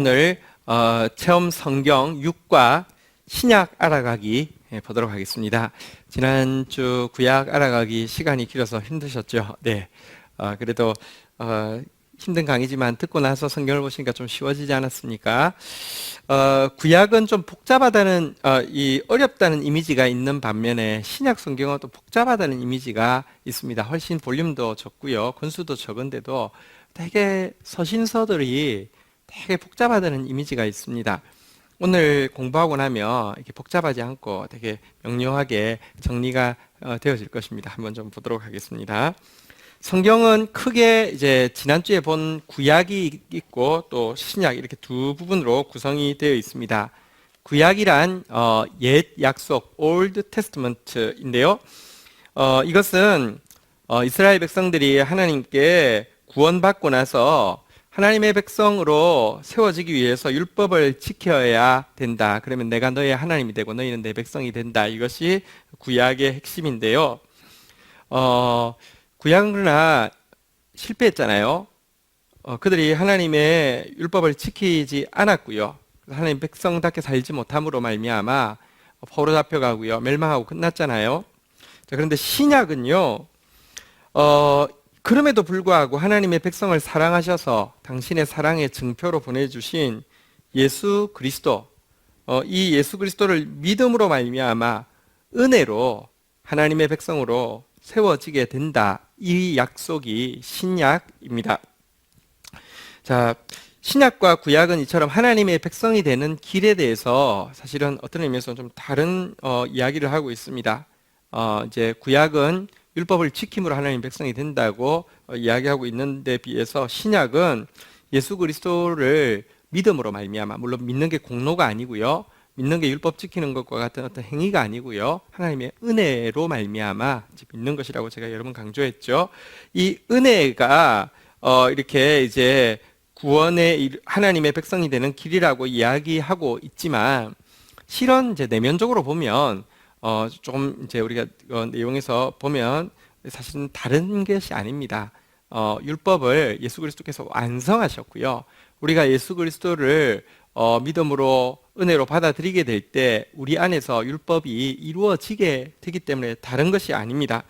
오늘 체험 성경 6과 신약 알아가기 보도록 하겠습니다. 지난주 구약 알아가기 시간이 길어서 힘드셨죠? 네. 그래도 힘든 강의지만 듣고 나서 성경을 보시니까 좀 쉬워지지 않았습니까? 구약은 좀 복잡하다는 어렵다는 이미지가 있는 반면에 신약 성경은 또 복잡하다는 이미지가 있습니다. 훨씬 볼륨도 적고요, 권수도 적은데도 되게 서신서들이 되게 복잡하다는 이미지가 있습니다. 오늘 공부하고 나면 이렇게 복잡하지 않고 되게 명료하게 정리가 되어질 것입니다. 한번 좀 보도록 하겠습니다. 성경은 크게 이제 지난주에 본 구약이 있고 또 신약 이렇게 두 부분으로 구성이 되어 있습니다. 구약이란 옛 약속 Old Testament인데요. 이것은 이스라엘 백성들이 하나님께 구원받고 나서 하나님의 백성으로 세워지기 위해서 율법을 지켜야 된다. 그러면 내가 너의 하나님이 되고 너희는 내 백성이 된다. 이것이 구약의 핵심인데요. 구약은 그러나 실패했잖아요. 그들이 하나님의 율법을 지키지 않았고요. 하나님 백성답게 살지 못함으로 말미암아 포로 잡혀가고요, 멸망하고 끝났잖아요. 자, 그런데 신약은요, 그럼에도 불구하고 하나님의 백성을 사랑하셔서 당신의 사랑의 증표로 보내주신 예수 그리스도, 이 예수 그리스도를 믿음으로 말미암아 은혜로 하나님의 백성으로 세워지게 된다. 이 약속이 신약입니다. 자, 신약과 구약은 이처럼 하나님의 백성이 되는 길에 대해서 사실은 어떤 의미에서 좀 다른 이야기를 하고 있습니다. 이제 구약은 율법을 지킴으로 하나님 백성이 된다고 이야기하고 있는데 비해서 신약은 예수 그리스도를 믿음으로 말미암아, 물론 믿는 게 공로가 아니고요, 믿는 게 율법 지키는 것과 같은 어떤 행위가 아니고요, 하나님의 은혜로 말미암아 믿는 것이라고 제가 여러 번 강조했죠. 이 은혜가 이렇게 이제 구원의 하나님의 백성이 되는 길이라고 이야기하고 있지만, 실은 이제 내면적으로 보면 좀 이제 우리가 내용에서 보면 사실은 다른 것이 아닙니다. 율법을 예수 그리스도께서 완성하셨고요. 우리가 예수 그리스도를 믿음으로 은혜로 받아들이게 될 때 우리 안에서 율법이 이루어지게 되기 때문에 다른 것이 아닙니다.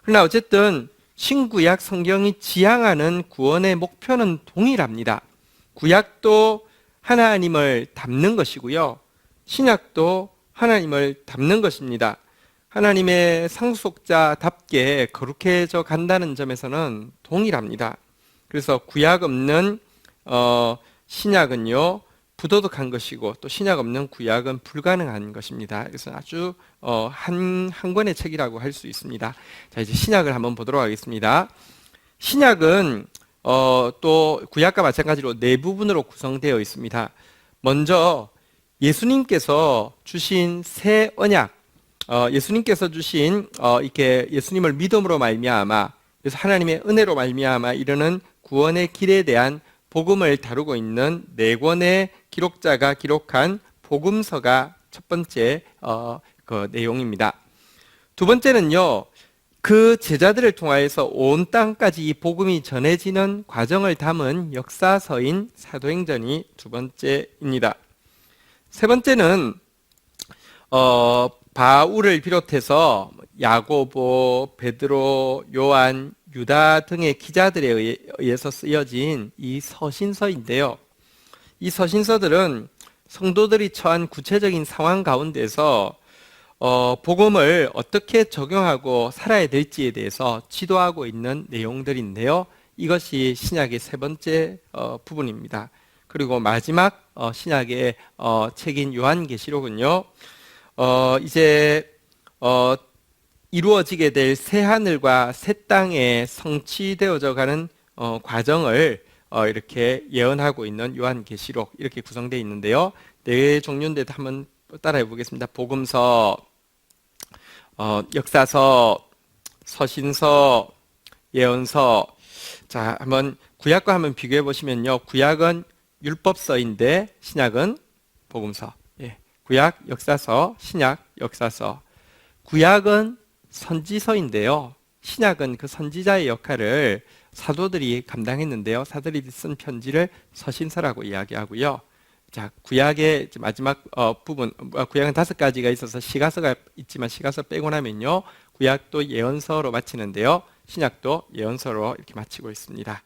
그러나 어쨌든 신구약 성경이 지향하는 구원의 목표는 동일합니다. 구약도 하나님을 닮는 것이고요, 신약도 하나님을 닮는 것입니다. 하나님의 상속자답게 거룩해져 간다는 점에서는 동일합니다. 그래서 구약 없는 신약은요, 부도덕한 것이고 또 신약 없는 구약은 불가능한 것입니다. 그래서 아주 한 권의 책이라고 할 수 있습니다. 자, 이제 신약을 한번 보도록 하겠습니다. 신약은 또 구약과 마찬가지로 네 부분으로 구성되어 있습니다. 먼저 예수님께서 주신 새 언약, 예수님께서 주신 이렇게 예수님을 믿음으로 말미암아, 그래서 하나님의 은혜로 말미암아 이르는 구원의 길에 대한 복음을 다루고 있는 네 권의 기록자가 기록한 복음서가 첫 번째 그 내용입니다. 두 번째는요, 그 제자들을 통하여서 온 땅까지 이 복음이 전해지는 과정을 담은 역사서인 사도행전이 두 번째입니다. 세 번째는 바울을 비롯해서 야고보, 베드로, 요한, 유다 등의 기자들에 의해서 쓰여진 이 서신서인데요. 이 서신서들은 성도들이 처한 구체적인 상황 가운데서 복음을 어떻게 적용하고 살아야 될지에 대해서 지도하고 있는 내용들인데요. 이것이 신약의 세 번째 부분입니다. 그리고 마지막 신약의 책인 요한계시록은요, 이제 이루어지게 될 새 하늘과 새 땅에 성취되어져 가는 과정을 이렇게 예언하고 있는 요한계시록, 이렇게 구성되어 있는데요. 네 종류인데 한번 따라해 보겠습니다. 복음서, 역사서, 서신서, 예언서. 자, 한번 구약과 한번 비교해 보시면요, 구약은 율법서인데 신약은 복음서. 예. 구약, 역사서, 신약, 역사서. 구약은 선지서인데요, 신약은 그 선지자의 역할을 사도들이 감당했는데요, 사도들이 쓴 편지를 서신서라고 이야기하고요, 자, 구약의 마지막 부분, 구약은 5가지가 있어서 시가서가 있지만 시가서 빼고 나면요, 구약도 예언서로 마치는데요, 신약도 예언서로 이렇게 마치고 있습니다.